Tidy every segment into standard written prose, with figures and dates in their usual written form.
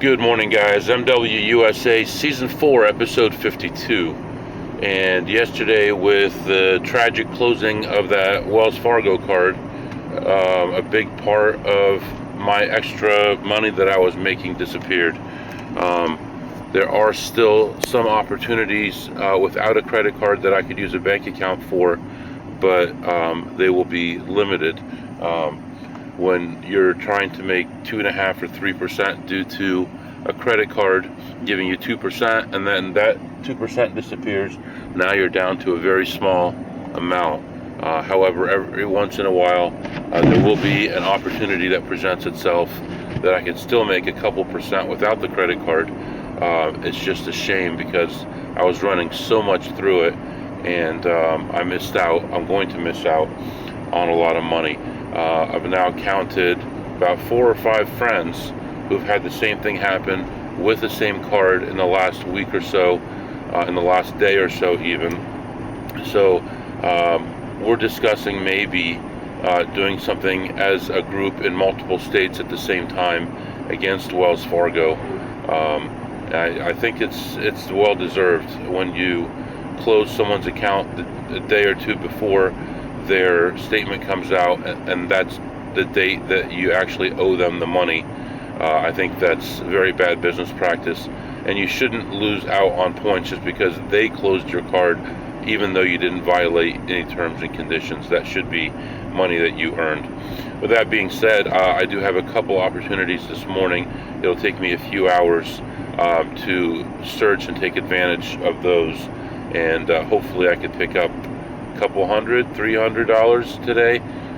Good morning, guys. MWUSA Season 4, Episode 52. And yesterday, with the tragic closing of that Wells Fargo card, a big part of my extra money that I was making disappeared. There are still some opportunities without a credit card that I could use a bank account for, but they will be limited. When you're trying to make 2.5% or 3% due to a credit card giving you 2%, and then that 2% disappears, now you're down to a very small amount. However, every once in a while, there will be an opportunity that presents itself that I can still make a couple percent without the credit card. It's just a shame because I was running so much through it, and I missed out. I'm going to miss out on a lot of money. I've now counted about 4 or 5 friends who've had the same thing happen with the same card in the last week or so, in the last day or so even. So we're discussing maybe doing something as a group in multiple states at the same time against Wells Fargo. I think it's well deserved. When you close someone's account a day or two before their statement comes out, and that's the date that you actually owe them the money. I think that's very bad business practice, and you shouldn't lose out on points just because they closed your card, even though you didn't violate any terms and conditions. That should be money that you earned. With that being said, I do have a couple opportunities this morning. It'll take me a few hours to search and take advantage of those, and hopefully I could pick up couple $300 today,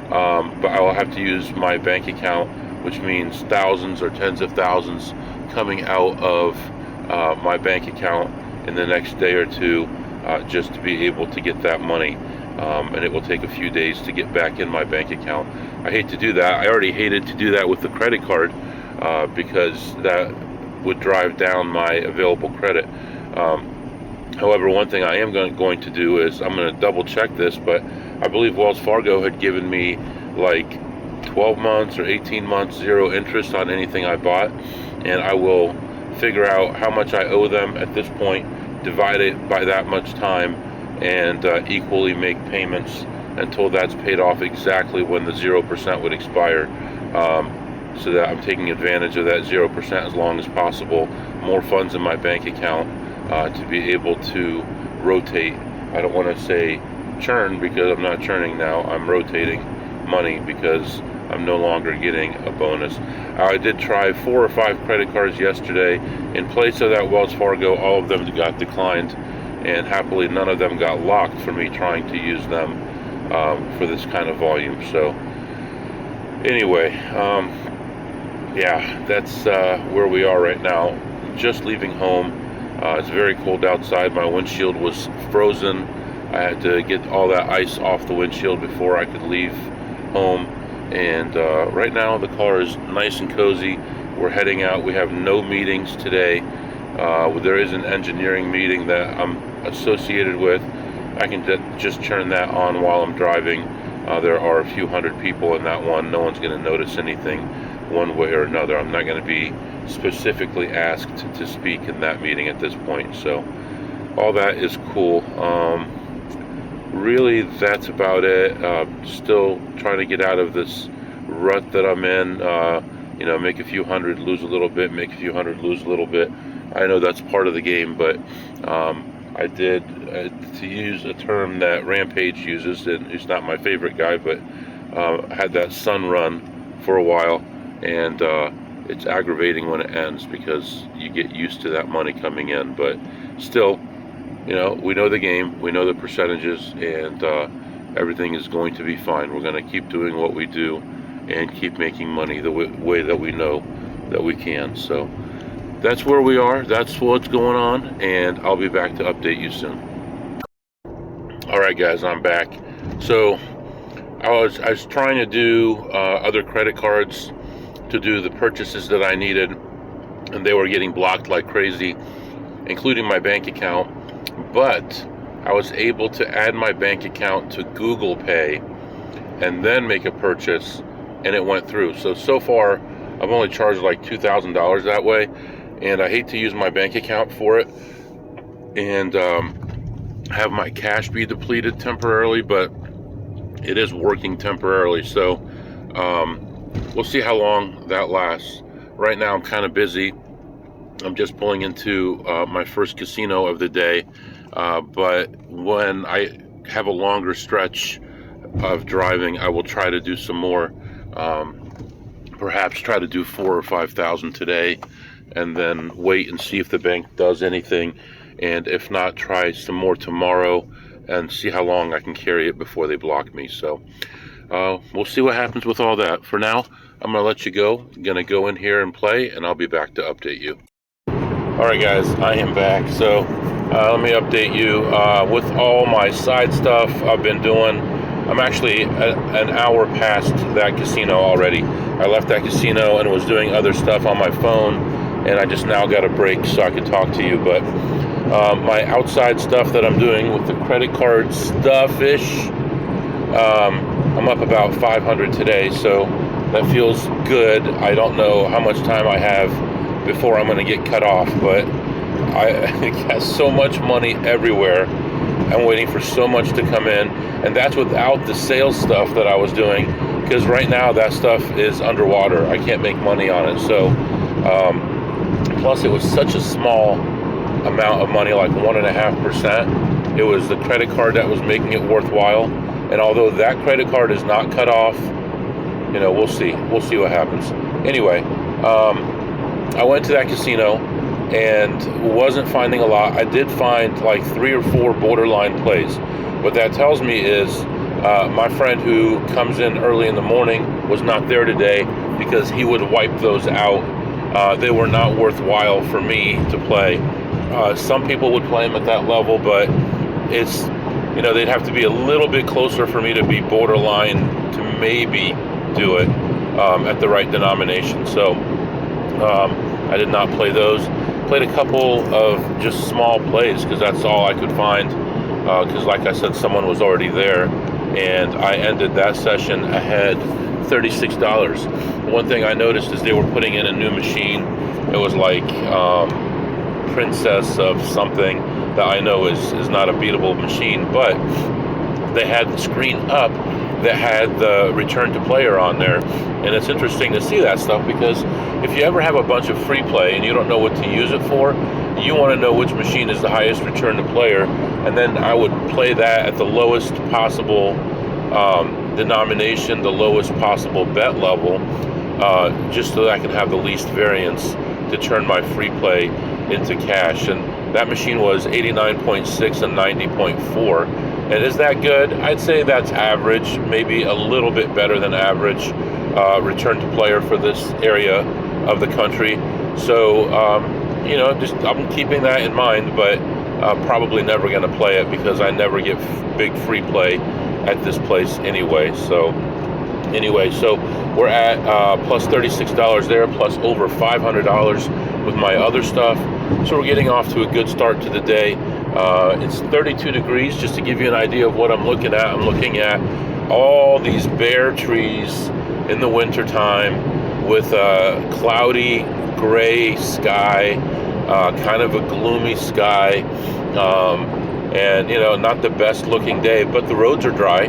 but I will have to use my bank account, which means thousands or tens of thousands coming out of my bank account in the next day or two, just to be able to get that money, and it will take a few days to get back in my bank account. I hate to do that. I already hated to do that with the credit card, because that would drive down my available credit. However, one thing I am going to do is I'm going to double check this, but I believe Wells Fargo had given me like 12 months or 18 months zero interest on anything I bought, and I will figure out how much I owe them at this point, divide it by that much time, and equally make payments until that's paid off exactly when the 0% would expire, so that I'm taking advantage of that 0% as long as possible. More funds in my bank account to be able to rotate. I don't want to say churn, because I'm not churning now. I'm rotating money because I'm no longer getting a bonus. I did try 4 or 5 credit cards yesterday. In place of that Wells Fargo, all of them got declined, and happily none of them got locked for me trying to use them for this kind of volume. So anyway, yeah, that's where we are right now. Just leaving home. It's very cold outside. My windshield was frozen. I had to get all that ice off the windshield before I could leave home. And right now the car is nice and cozy. We're heading out. We have no meetings today. There is an engineering meeting that I'm associated with. I can just turn that on while I'm driving. There are a few hundred people in that one. No one's going to notice anything one way or another. I'm not going to be specifically asked to speak in that meeting at this point, so all that is cool. Really, that's about it. Still trying to get out of this rut that I'm in. Make a few hundred, lose a little bit, make a few hundred, lose a little bit. I know that's part of the game, but I did, to use a term that Rampage uses, and he's not my favorite guy, but had that sun run for a while, and it's aggravating when it ends because you get used to that money coming in. But still, we know the game, we know the percentages, and everything is going to be fine. We're going to keep doing what we do and keep making money the way that we know that we can. So that's where we are. That's what's going on, and I'll be back to update you soon. All right, guys, I'm back. So I was trying to do other credit cards to do the purchases that I needed, and they were getting blocked like crazy, including my bank account. But I was able to add my bank account to Google Pay and then make a purchase, and it went through. So far I've only charged like $2,000 that way, and I hate to use my bank account for it and have my cash be depleted temporarily, but it is working temporarily. So we'll see how long that lasts. Right now I'm kind of busy. I'm just pulling into my first casino of the day, but when I have a longer stretch of driving, I will try to do some more. Perhaps try to do 4,000 or 5,000 today, and then wait and see if the bank does anything, and if not, try some more tomorrow and see how long I can carry it before they block me. So we'll see what happens with all that. For now, I'm gonna let you go. I'm gonna go in here and play, and I'll be back to update you. All right, guys, I am back. So let me update you with all my side stuff I've been doing. I'm actually an hour past that casino already. I left that casino and was doing other stuff on my phone, and I just now got a break so I could talk to you. But my outside stuff that I'm doing with the credit card stuff-ish, I'm up about 500 today, so that feels good. I don't know how much time I have before I'm going to get cut off, but I got so much money everywhere. I'm waiting for so much to come in, and that's without the sales stuff that I was doing, because right now that stuff is underwater. I can't make money on it. So plus it was such a small amount of money, like 1.5%. It was the credit card that was making it worthwhile, and although that credit card is not cut off, you know, we'll see what happens. Anyway, I went to that casino and wasn't finding a lot. I did find like 3 or 4 borderline plays. What that tells me is my friend who comes in early in the morning was not there today, because he would wipe those out. They were not worthwhile for me to play. Some people would play them at that level, but it's, you know, they'd have to be a little bit closer for me to be borderline to maybe do it at the right denomination. So I did not play those. Played a couple of just small plays because that's all I could find, because like I said, someone was already there, and I ended that session ahead $36. One thing I noticed is they were putting in a new machine. It was like Princess of something that I know is not a beatable machine, but they had the screen up that had the return to player on there. And it's interesting to see that stuff, because if you ever have a bunch of free play and you don't know what to use it for, you want to know which machine is the highest return to player, and then I would play that at the lowest possible denomination, the lowest possible bet level, just so that I can have the least variance to turn my free play into cash. And that machine was 89.6 and 90.4. And is that good? I'd say that's average, maybe a little bit better than average return to player for this area of the country. So, you know, just I'm keeping that in mind, but probably never going to play it because I never get big free play at this place anyway. So we're at plus $36 there, plus over $500 with my other stuff. So we're getting off to a good start to the day. It's 32 degrees, just to give you an idea of what I'm looking at. I'm looking at all these bare trees in the wintertime with a cloudy gray sky, kind of a gloomy sky, and you know, not the best looking day, but the roads are dry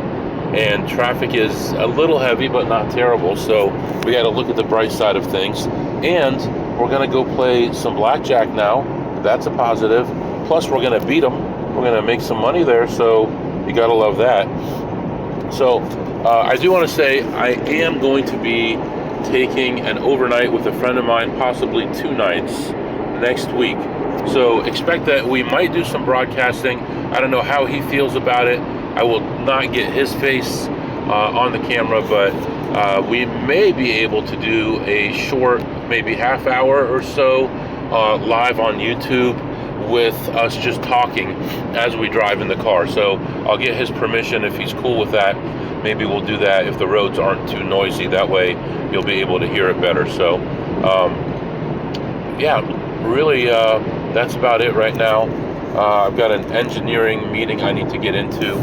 and traffic is a little heavy but not terrible. So we got to look at the bright side of things, and we're going to go play some blackjack now. That's a positive. Plus we're going to beat them. We're going to make some money there, so you got to love that. So I do want to say I am going to be taking an overnight with a friend of mine, possibly 2 nights next week. So expect that we might do some broadcasting. I don't know how he feels about it. I will not get his face on the camera, but we may be able to do a short, maybe half hour or so live on YouTube with us just talking as we drive in the car. So I'll get his permission if he's cool with that. Maybe we'll do that if the roads aren't too noisy. That way you'll be able to hear it better. So yeah, really that's about it right now. I've got an engineering meeting I need to get into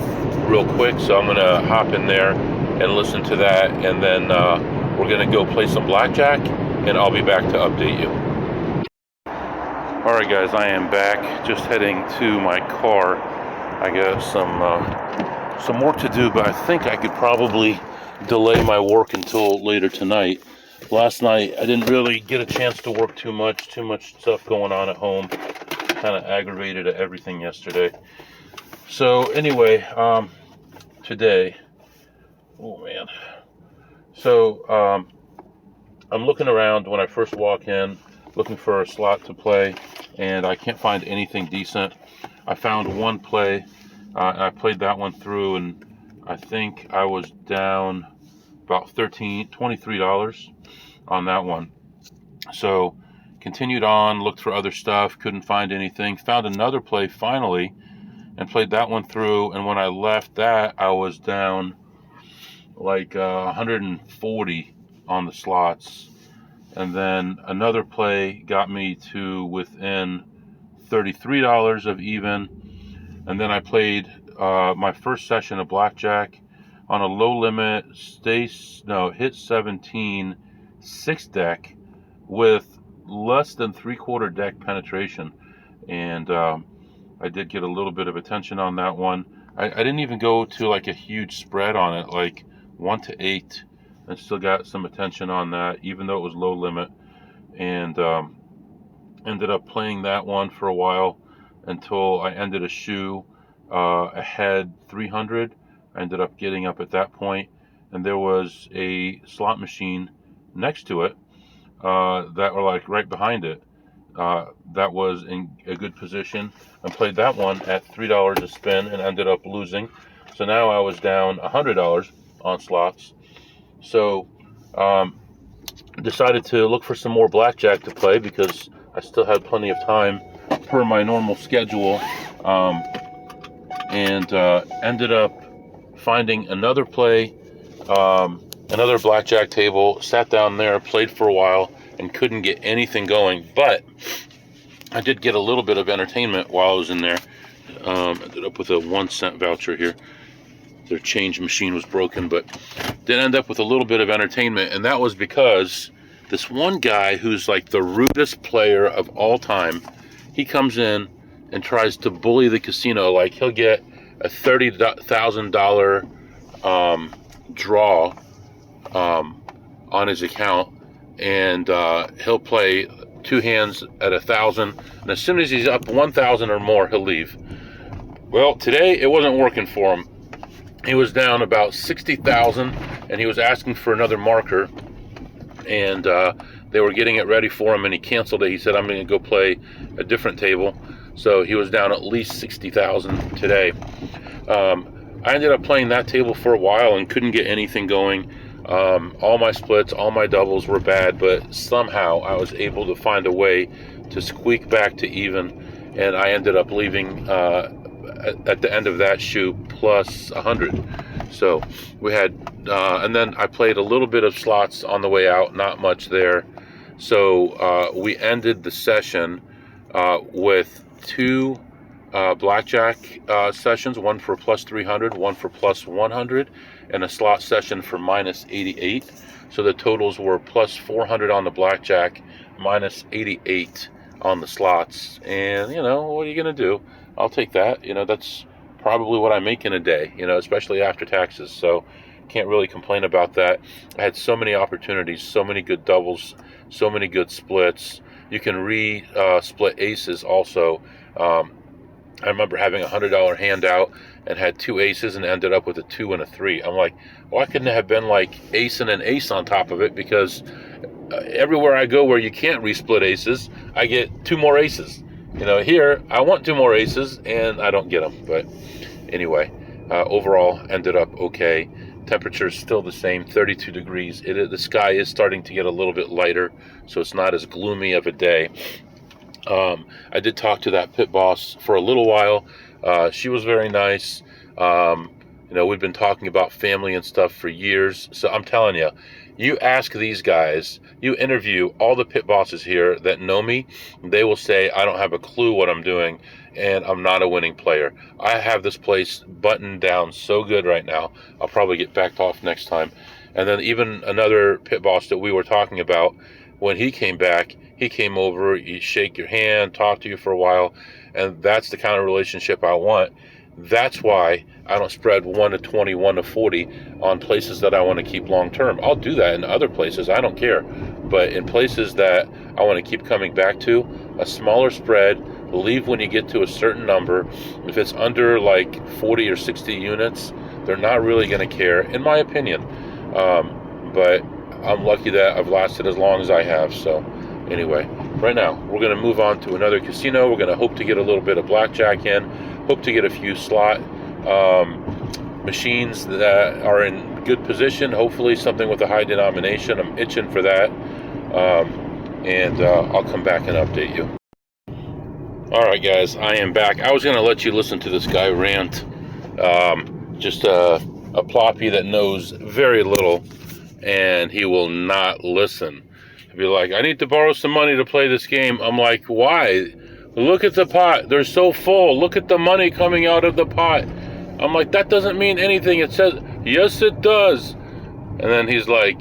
real quick, so I'm gonna hop in there and listen to that, and then we're gonna go play some blackjack, and I'll be back to update you. Alright guys, I am back, just heading to my car. I got some work to do, but I think I could probably delay my work until later tonight. Last night I didn't really get a chance to work too much stuff going on at home. Kind of aggravated at everything yesterday. So anyway, today, oh man. So I'm looking around when I first walk in, looking for a slot to play, and I can't find anything decent. I found one play. I played that one through, and I think I was down about $23 on that one. So continued on, looked for other stuff, couldn't find anything. Found another play finally, and played that one through. And when I left that, I was down like 140 on the slots. And then another play got me to within $33 of even. And then I played my first session of Blackjack on a low limit, hit 17, 6 deck with less than 3/4 deck penetration. And I did get a little bit of attention on that one. I didn't even go to like a huge spread on it, like 1 to 8, and still got some attention on that, even though it was low limit. And ended up playing that one for a while until I ended a shoe ahead 300. I ended up getting up at that point, and there was a slot machine next to it that were like right behind it. That was in a good position. I played that one at $3 a spin and ended up losing. So now I was down $100 on slots. So decided to look for some more blackjack to play because I still had plenty of time per my normal schedule, and ended up finding another play, another blackjack table. Sat down there, played for a while, and couldn't get anything going. But I did get a little bit of entertainment while I was in there. Ended up with a 1-cent voucher here. Their change machine was broken, but did end up with a little bit of entertainment, and that was because this one guy who's like the rudest player of all time, he comes in and tries to bully the casino. Like he'll get a $30,000 draw on his account, and he'll play 2 hands at 1,000, and as soon as he's up 1,000 or more, he'll leave. Well, today it wasn't working for him. He was down about 60,000, and he was asking for another marker, and they were getting it ready for him, and he canceled it. He said, I'm going to go play a different table. So he was down at least 60,000 today. I ended up playing that table for a while and couldn't get anything going. All my splits, all my doubles were bad, but somehow I was able to find a way to squeak back to even, and I ended up leaving at the end of that shoe plus 100. So we had, and then I played a little bit of slots on the way out, not much there. So we ended the session with 2 blackjack sessions, one for plus 300, one for plus 100, and a slot session for minus 88. So the totals were plus 400 on the blackjack, minus 88 on the slots. And you know, what are you going to do? I'll take that. You know, that's probably what I make in a day, you know, especially after taxes. So can't really complain about that. I had so many opportunities, so many good doubles, so many good splits. You can split aces also. I remember having a $100 handout and had 2 aces and ended up with a 2 and a 3. I'm like, why couldn't it have been like ace and an ace on top of it? Because everywhere I go where you can't resplit aces, I get 2 more aces. You know, here I want 2 more aces and I don't get them. But anyway, overall ended up okay. Temperature is still the same, 32 degrees. The sky is starting to get a little bit lighter, so it's not as gloomy of a day. I did talk to that pit boss for a little while. She was very nice. You know, we've been talking about family and stuff for years. So I'm telling you, you ask these guys, you interview all the pit bosses here that know me, they will say, I don't have a clue what I'm doing, and I'm not a winning player. I have this place buttoned down so good right now. I'll probably get backed off next time. And then even another pit boss that we were talking about, when he came back, he came over, he shake your hand, talk to you for a while, and that's the kind of relationship I want. That's why I don't spread 1 to 20, 1 to 40 on places that I want to keep long term. I'll do that in other places, I don't care. But in places that I want to keep coming back to, a smaller spread, leave when you get to a certain number. If it's under like 40 or 60 units, they're not really going to care, in my opinion. But I'm lucky that I've lasted as long as I have. So anyway, right now we're going to move on to another casino. We're going to hope to get a little bit of blackjack in, hope to get a few slot machines that are in good position, hopefully something with a high denomination. I'm itching for that. And I'll come back and update you. Alright guys, I am back. I was going to let you listen to this guy rant. Just a ploppy that knows very little, and he will not listen. He'll be like, I need to borrow some money to play this game. I'm like, why? Look at the pot. They're so full. Look at the money coming out of the pot. I'm like, that doesn't mean anything. It says, yes it does. And then he's like,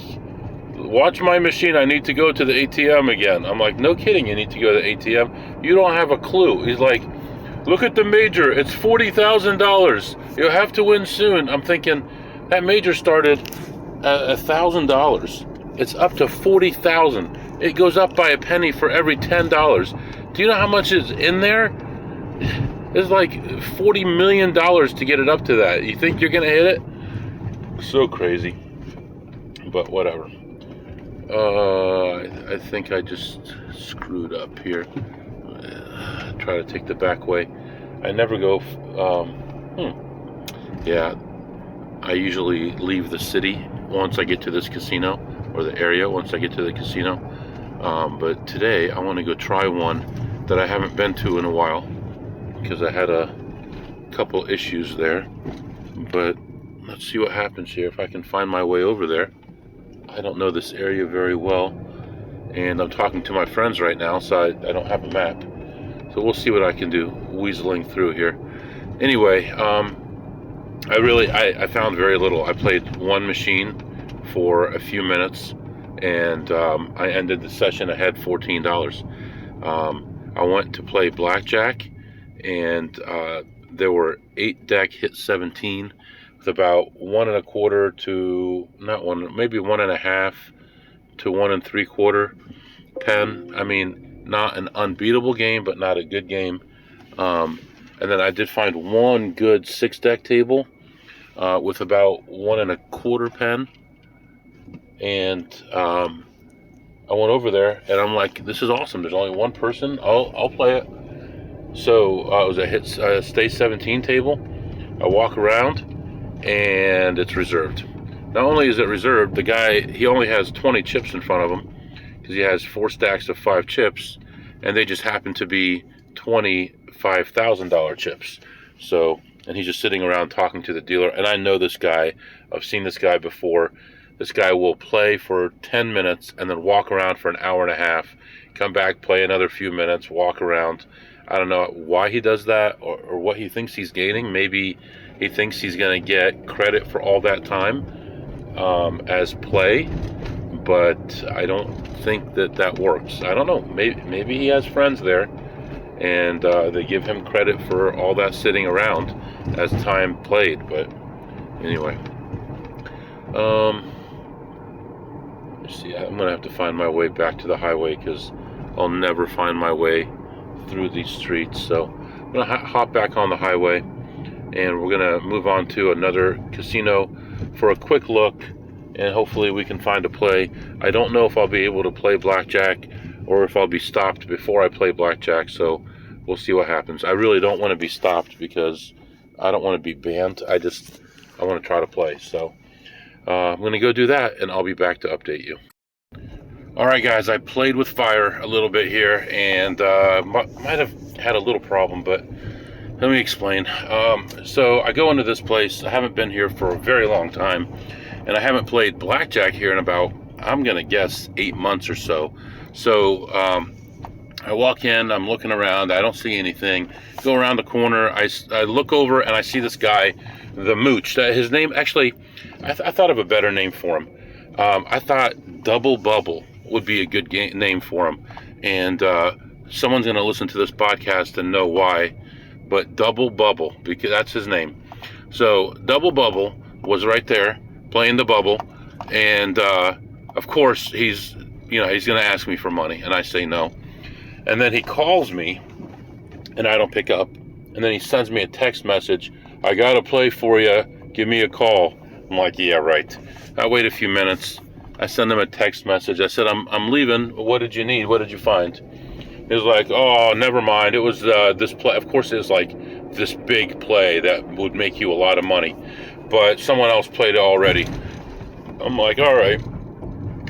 watch my machine, I need to go to the ATM again. I'm like, no kidding, you need to go to the ATM? You don't have a clue. He's like, look at the major, it's $40,000. You'll have to win soon. I'm thinking, that major started at $1,000. It's up to $40,000. It goes up by a penny for every $10. Do you know how much is in there? It's like $40 million to get it up to that. You think you're gonna hit it? So crazy. But whatever. I think I just screwed up here. Try to take the back way. I never go. Yeah, I usually leave the city once I get to this casino, or the area once I get to the casino. But today I want to go try one that I haven't been to in a while because I had a couple issues there. But let's see what happens here. If I can find my way over there. I don't know this area very well, and I'm talking to my friends right now, so I don't have a map. So we'll see what I can do, weaseling through here. Anyway, I found very little. I played one machine for a few minutes, and I ended the session ahead $14. I went to play Blackjack, and there were 8 deck hit 17. About 1 1/4 to maybe 1 1/2 to 1 3/4 pen. I mean, not an unbeatable game, but not a good game. And then I did find one good 6 deck table with about 1 1/4 pen. And I went over there, and I'm like, this is awesome. There's only one person. I'll play it. So it was a stay 17 table. I walk around, and it's reserved. Not only is it reserved, the guy, he only has 20 chips in front of him because he has 4 stacks of 5 chips, and they just happen to be $25,000 chips. So, and he's just sitting around talking to the dealer. And I know this guy. I've seen this guy before. This guy will play for 10 minutes and then walk around for an hour and a half, come back, play another few minutes, walk around. I don't know why he does that, or what he thinks he's gaining. Maybe he thinks he's going to get credit for all that time as play, but I don't think that works. I don't know. Maybe he has friends there, and they give him credit for all that sitting around as time played. But anyway, let's see. I'm going to have to find my way back to the highway because I'll never find my way through these streets. So I'm going to hop back on the highway, and we're going to move on to another casino for a quick look, and hopefully we can find a play. I don't know if I'll be able to play Blackjack or if I'll be stopped before I play Blackjack, so we'll see what happens. I really don't want to be stopped because I don't want to be banned. I want to try to play. So I'm going to go do that, and I'll be back to update you. Alright guys, I played with fire a little bit here, and might have had a little problem, but let me explain. So I go into this place. I haven't been here for a very long time, and I haven't played Blackjack here in about, I'm going to guess, 8 months or so. So I walk in, I'm looking around, I don't see anything. Go around the corner, I look over, and I see this guy, the Mooch. His name, actually, I thought of a better name for him. I thought Double Bubble would be a good name for him. And someone's going to listen to this podcast and know why. But Double Bubble, because that's his name. So Double Bubble was right there playing the bubble, and of course he's going to ask me for money, and I say no. And then he calls me, and I don't pick up. And then he sends me a text message. I got to play for you. Give me a call. I'm like, yeah, right. I wait a few minutes. I send him a text message. I said, I'm leaving. What did you need? What did you find? He was like, oh, never mind. It was this play. Of course, it was like this big play that would make you a lot of money. But someone else played it already. I'm like, all right.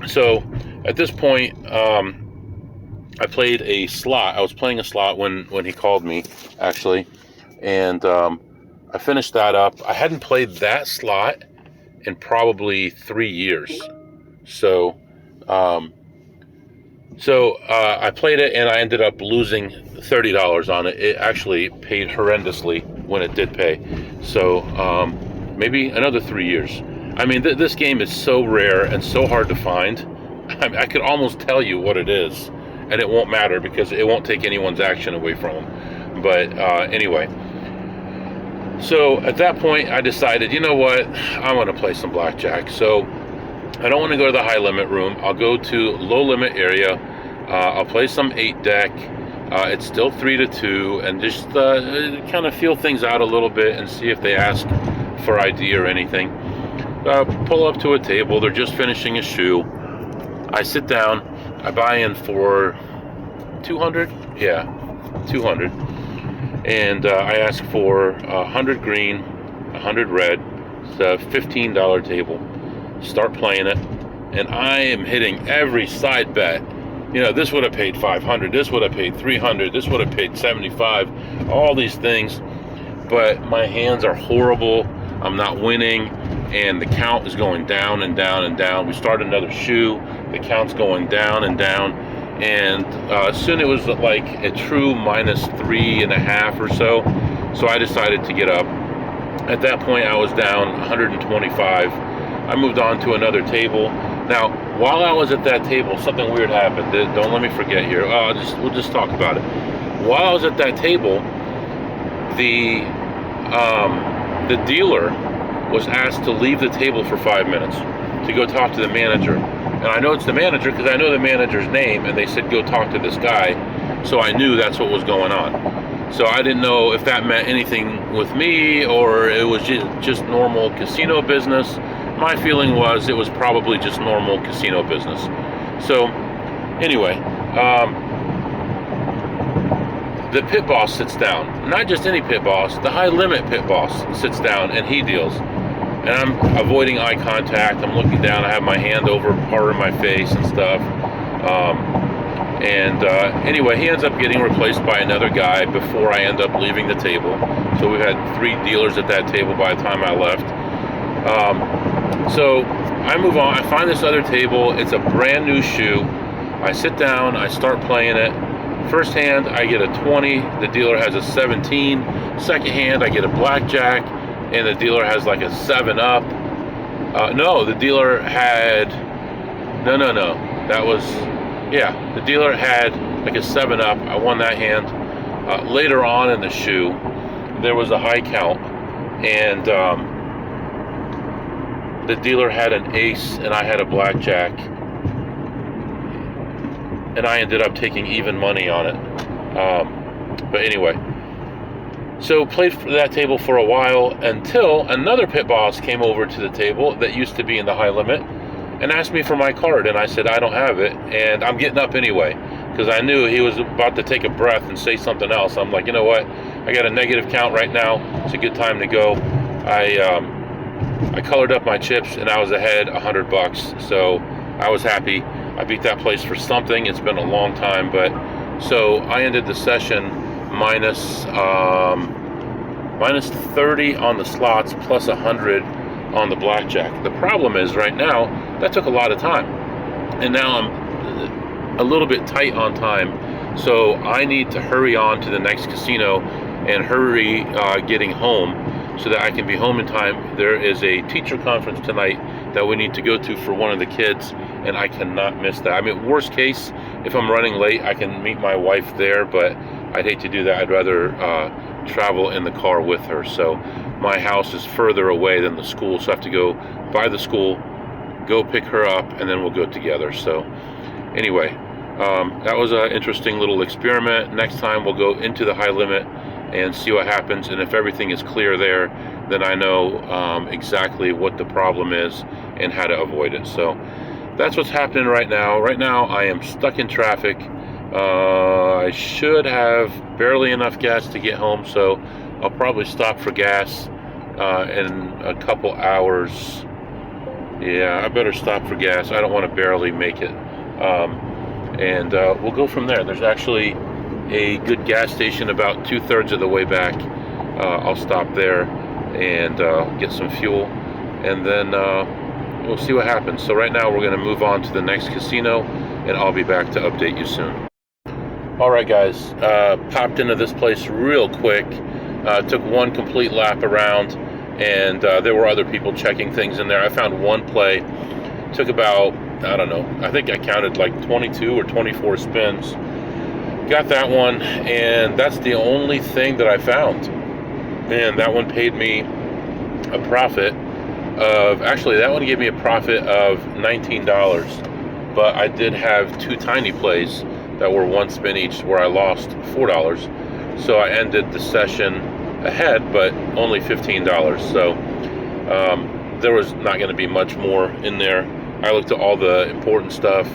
So at this point, I played a slot. I was playing a slot when he called me, actually. And I finished that up. I hadn't played that slot in probably 3 years. So I played it, and I ended up losing $30 on it. It actually paid horrendously when it did pay. So maybe another 3 years. I mean, this game is so rare and so hard to find. I could almost tell you what it is, and it won't matter because it won't take anyone's action away from them. But anyway, so at that point, I decided, you know what? I want to play some blackjack. So I don't want to go to the high limit room. I'll go to low limit area. I'll play some 8 deck. It's still 3-2, and just kind of feel things out a little bit and see if they ask for ID or anything. Pull up to a table. They're just finishing a shoe. I sit down. I buy in for 200. Yeah, 200. And I ask for 100 green, 100 red. It's a $15 table. Start playing it, and I am hitting every side bet. You know, this would have paid 500, this would have paid 300, this would have paid 75, all these things, but my hands are horrible. I'm not winning, and the count is going down and down and down. We start another shoe, the count's going down and down, and soon it was like a true -3.5 or so. So I decided to get up. At that point, I was down 125. I moved on to another table. Now, while I was at that table, something weird happened. Don't let me forget here. We'll just talk about it. While I was at that table, the dealer was asked to leave the table for 5 minutes to go talk to the manager. And I know it's the manager because I know the manager's name, and they said go talk to this guy. So I knew that's what was going on. So I didn't know if that meant anything with me or it was just normal casino business. My feeling was it was probably just normal casino business. So anyway, the pit boss sits down. Not just any pit boss, the high limit pit boss sits down and he deals. And I'm avoiding eye contact. I'm looking down. I have my hand over part of my face and stuff. Anyway, he ends up getting replaced by another guy before I end up leaving the table. So we had 3 dealers at that table by the time I left. So I move on. I find this other table. It's a brand new shoe. I sit down. I start playing it. First hand, I get a 20. The dealer has a 17. Second hand, I get a blackjack, and the dealer has like a 7-up. No, the dealer had... No. That was... Yeah, the dealer had like a 7-up. I won that hand. Later on in the shoe, there was a high count, and the dealer had an ace, and I had a blackjack, and I ended up taking even money on it. But anyway, so played for that table for a while until another pit boss came over to the table that used to be in the high limit and asked me for my card, and I said I don't have it, and I'm getting up anyway because I knew he was about to take a breath and say something else. I'm like, you know what, I got a negative count right now, it's a good time to go. I colored up my chips and I was ahead $100, so I was happy. I beat that place for something. It's been a long time, but so I ended the session minus 30 on the slots plus 100 on the blackjack. The problem is right now that took a lot of time, and now I'm a little bit tight on time, so I need to hurry on to the next casino and hurry getting home so that I can be home in time. There is a teacher conference tonight that we need to go to for one of the kids, and I cannot miss that. I mean, worst case, if I'm running late, I can meet my wife there, but I'd hate to do that. I'd rather travel in the car with her. So my house is further away than the school, so I have to go by the school, go pick her up, and then we'll go together. So anyway, that was an interesting little experiment. Next time we'll go into the high limit and see what happens, and if everything is clear there, then I know exactly what the problem is and how to avoid it. So that's what's happening right now. Right now I am stuck in traffic. I should have barely enough gas to get home, so I'll probably stop for gas in a couple hours. Yeah, I better stop for gas. I don't want to barely make it. And we'll go from there. There's actually a good gas station about 2/3 of the way back. I'll stop there and get some fuel, and then we'll see what happens. So right now we're going to move on to the next casino, and I'll be back to update you soon. All right, guys, popped into this place real quick. Took one complete lap around, and there were other people checking things in there. I found one play. Took about, I don't know, I think I counted like 22 or 24 spins. Got that one, and that's the only thing that I found. And that one paid me a profit of, actually that one gave me a profit of $19. But I did have two tiny plays that were one spin each where I lost $4. So I ended the session ahead, but only $15. So there was not going to be much more in there. I looked at all the important stuff,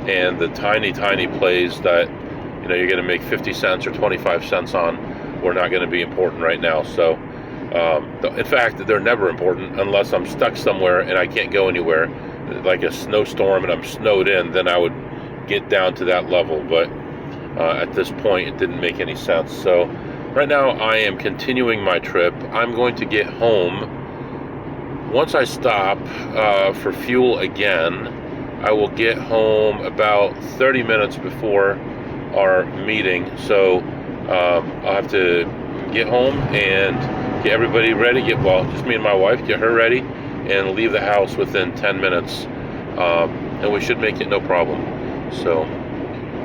and the tiny plays that you're going to make 50 cents or 25 cents on were not going to be important right now. So in fact, they're never important unless I'm stuck somewhere and I can't go anywhere, like a snowstorm and I'm snowed in. Then I would get down to that level, but at this point it didn't make any sense. So right now I am continuing my trip. I'm going to get home. Once I stop for fuel again, I will get home about 30 minutes before our meeting. So I'll have to get home and get everybody ready, just me and my wife, get her ready, and leave the house within 10 minutes, and we should make it no problem. So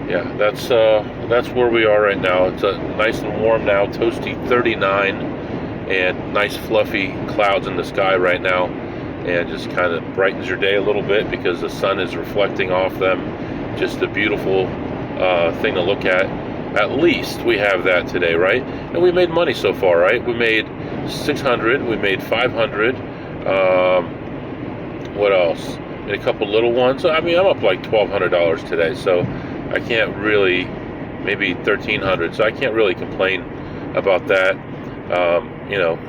yeah, that's where we are right now. It's nice and warm now, toasty 39, and nice fluffy clouds in the sky right now, and just kind of brightens your day a little bit because the sun is reflecting off them. Just a beautiful thing to look at. At least we have that today, right? And we made money so far, right? We made 600, we made 500. What else? And a couple little ones. I mean, I'm up like $1,200 today, so I can't really, maybe 1,300. So I can't really complain about that.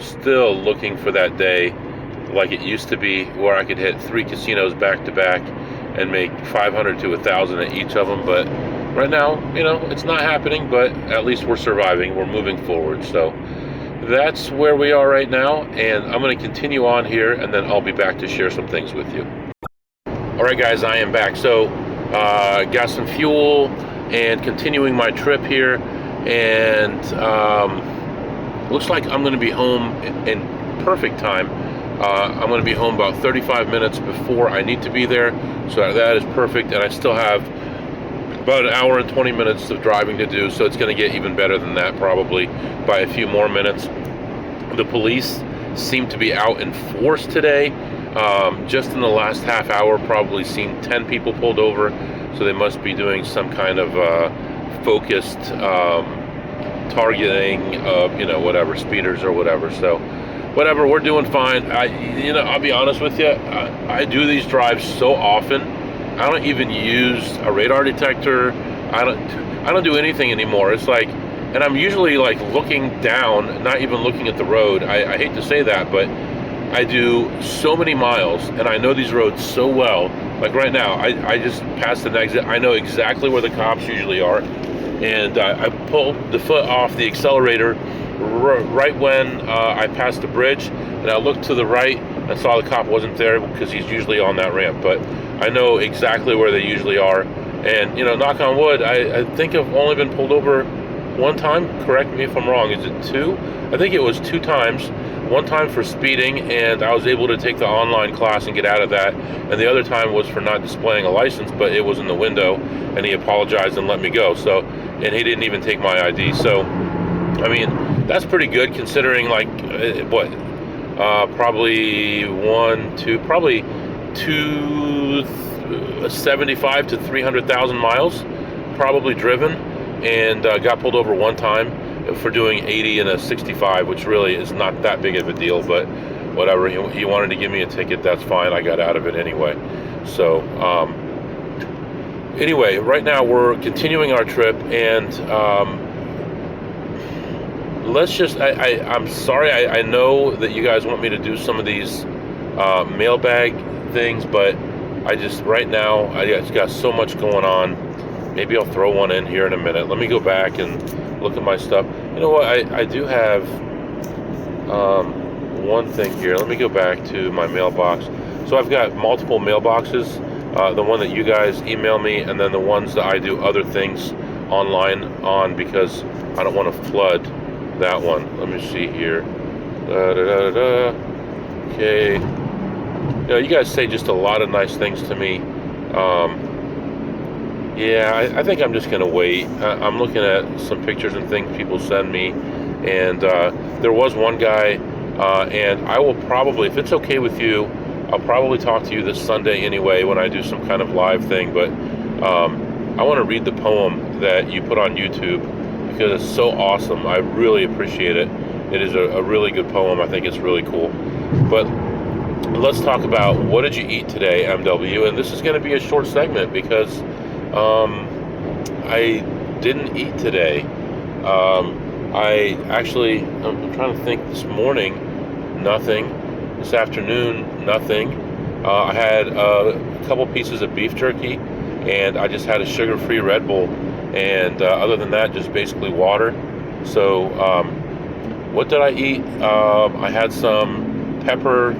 Still looking for that day like it used to be, where I could hit 3 casinos back to back and make 500 to 1,000 at each of them. But right now, it's not happening, but at least we're surviving. We're moving forward. So that's where we are right now, and I'm going to continue on here, and then I'll be back to share some things with you. All right, guys, I am back. So got some fuel and continuing my trip here, and looks like I'm going to be home in perfect time. I'm going to be home about 35 minutes before I need to be there, so that is perfect, and I still have about an hour and 20 minutes of driving to do, so it's going to get even better than that, probably by a few more minutes. The police seem to be out in force today. Just in the last half hour, probably seen 10 people pulled over, so they must be doing some kind of focused targeting of, whatever, speeders or whatever. So whatever, we're doing fine. I'll be honest with you, I do these drives so often, I don't even use a radar detector. I don't do anything anymore. It's like, and I'm usually like looking down, not even looking at the road. I hate to say that, but I do so many miles, and I know these roads so well. Like right now, I just passed an exit. I know exactly where the cops usually are, and I pulled the foot off the accelerator right when I passed the bridge, and I looked to the right and saw the cop wasn't there because he's usually on that ramp. But I know exactly where they usually are, and knock on wood, I think I've only been pulled over one time. Correct me if I'm wrong. Is it 2? I think it was 2 times. One time for speeding, and I was able to take the online class and get out of that. And the other time was for not displaying a license, but it was in the window, and he apologized and let me go. So, and he didn't even take my ID. So, I mean, that's pretty good considering, like, probably 275 to 300,000 miles probably driven, and got pulled over one time for doing 80 in a 65, which really is not that big of a deal, but whatever. He wanted to give me a ticket, that's fine. I got out of it anyway. So anyway, right now we're continuing our trip, and I'm sorry, I know that you guys want me to do some of these mailbag things, but I just, right now, I just got so much going on. Maybe I'll throw one in here in a minute. Let me go back and look at my stuff. You know what, I do have one thing here. Let me go back to my mailbox. So I've got multiple mailboxes, the one that you guys email me, and then the ones that I do other things online on, because I don't want to flood that one. Let me see here. Okay. You know, you guys say just a lot of nice things to me. Yeah, I think I'm just going to wait. I'm looking at some pictures and things people send me, and there was one guy, and I will probably, if it's okay with you, I'll probably talk to you this Sunday anyway when I do some kind of live thing, but I want to read the poem that you put on YouTube because it's so awesome. I really appreciate it. It is a really good poem. I think it's really cool. But let's talk about what did you eat today, MW, and this is going to be a short segment because I didn't eat today. I'm trying to think. This morning, nothing. This afternoon, nothing. I had a couple pieces of beef jerky, and I just had a sugar-free Red Bull, and other than that, just basically water. So what did I eat? I had some pepper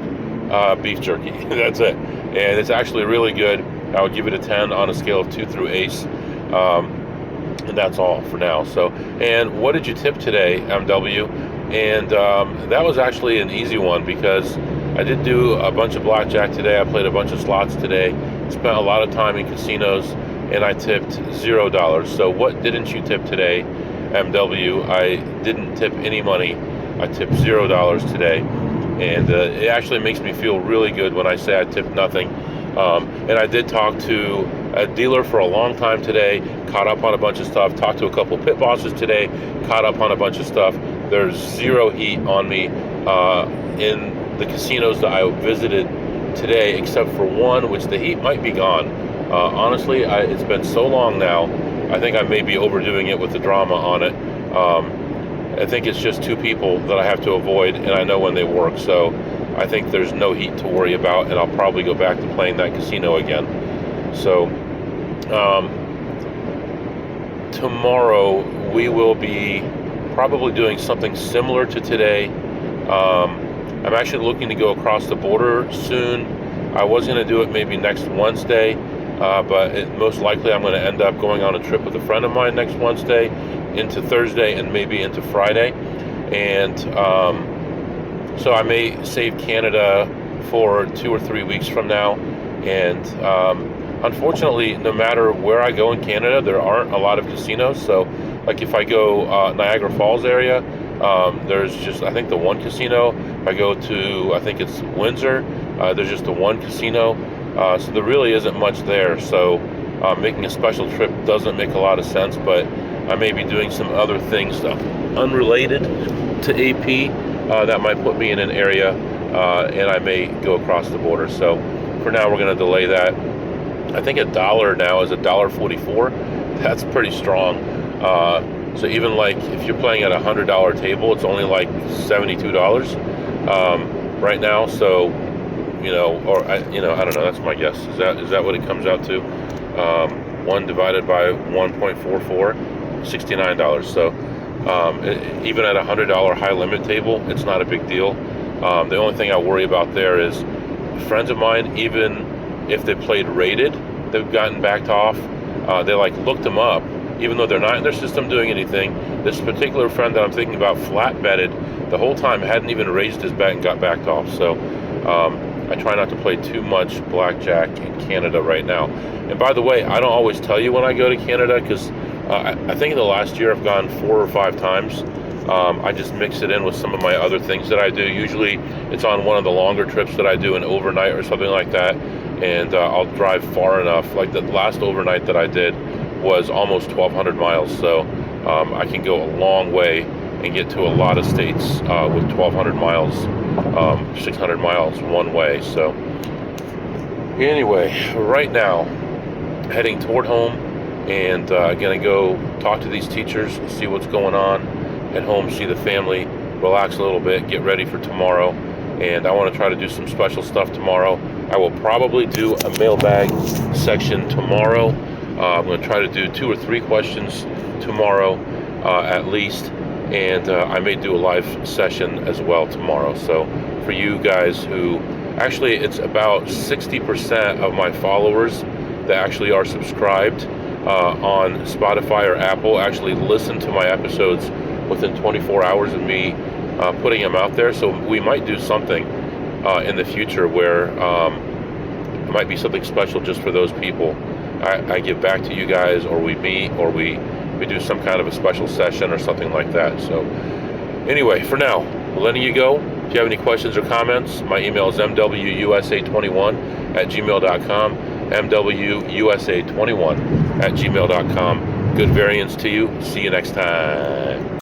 beef jerky. That's it, and it's actually really good. I would give it a 10 on a scale of 2 through ace, and that's all for now. So, and what did you tip today, MW? And that was actually an easy one because I did do a bunch of blackjack today. I played a bunch of slots today, spent a lot of time in casinos, and I tipped $0. So what didn't you tip today, MW? I didn't tip any money. I tipped $0 today, and it actually makes me feel really good when I say I tipped nothing. And I did talk to a dealer for a long time today, caught up on a bunch of stuff, talked to a couple pit bosses today, caught up on a bunch of stuff. There's zero heat on me in the casinos that I visited today, except for one, which the heat might be gone. Honestly, it's been so long now, I think I may be overdoing it with the drama on it. I think it's just 2 people that I have to avoid, and I know when they work, so I think there's no heat to worry about, and I'll probably go back to playing that casino again. So tomorrow we will be probably doing something similar to today. I'm actually looking to go across the border soon. I was going to do it maybe next Wednesday, but most likely I'm going to end up going on a trip with a friend of mine next Wednesday into Thursday and maybe into Friday. And so I may save Canada for 2 or 3 weeks from now. And unfortunately, no matter where I go in Canada, there aren't a lot of casinos. So like if I go Niagara Falls area, there's just, I think, the one casino. If I go to, I think it's Windsor, there's just the one casino. So there really isn't much there. So making a special trip doesn't make a lot of sense, but I may be doing some other things unrelated to AP that might put me in an area, and I may go across the border. So for now, we're going to delay that. I think $1 now is $1.44. That's pretty strong. So even like if you're playing at a $100 table, it's only like $72 right now. So I don't know. That's my guess. Is that what it comes out to? 1 divided by 1.44, $69. So even at a $100 high limit table, it's not a big deal. The only thing I worry about there is friends of mine, even if they played rated, they've gotten backed off. They like looked them up, even though they're not in their system doing anything. This particular friend that I'm thinking about flat betted the whole time, hadn't even raised his bet and got backed off. So I try not to play too much blackjack in Canada right now. And by the way, I don't always tell you when I go to Canada, because I think in the last year I've gone 4 or 5 times. I just mix it in with some of my other things that I do. Usually it's on one of the longer trips that I do, an overnight or something like that, and I'll drive far enough. Like the last overnight that I did was almost 1,200 miles, so I can go a long way and get to a lot of states with 1,200 miles, 600 miles one way. So anyway, right now, heading toward home, and gonna go talk to these teachers, see what's going on at home, see the family, relax a little bit, get ready for tomorrow. And I want to try to do some special stuff tomorrow. I will probably do a mailbag section tomorrow. I'm going to try to do 2 or 3 questions tomorrow at least, and I may do a live session as well tomorrow. So for you guys who, actually it's about 60% of my followers that actually are subscribed on Spotify or Apple actually listen to my episodes within 24 hours of me putting them out there. So we might do something in the future where it might be something special just for those people. I give back to you guys, or we meet, or we do some kind of a special session or something like that. So anyway, for now, letting you go. If you have any questions or comments, my email is mwusa21@gmail.com, mwusa21@gmail.com. Good variance to you. See you next time.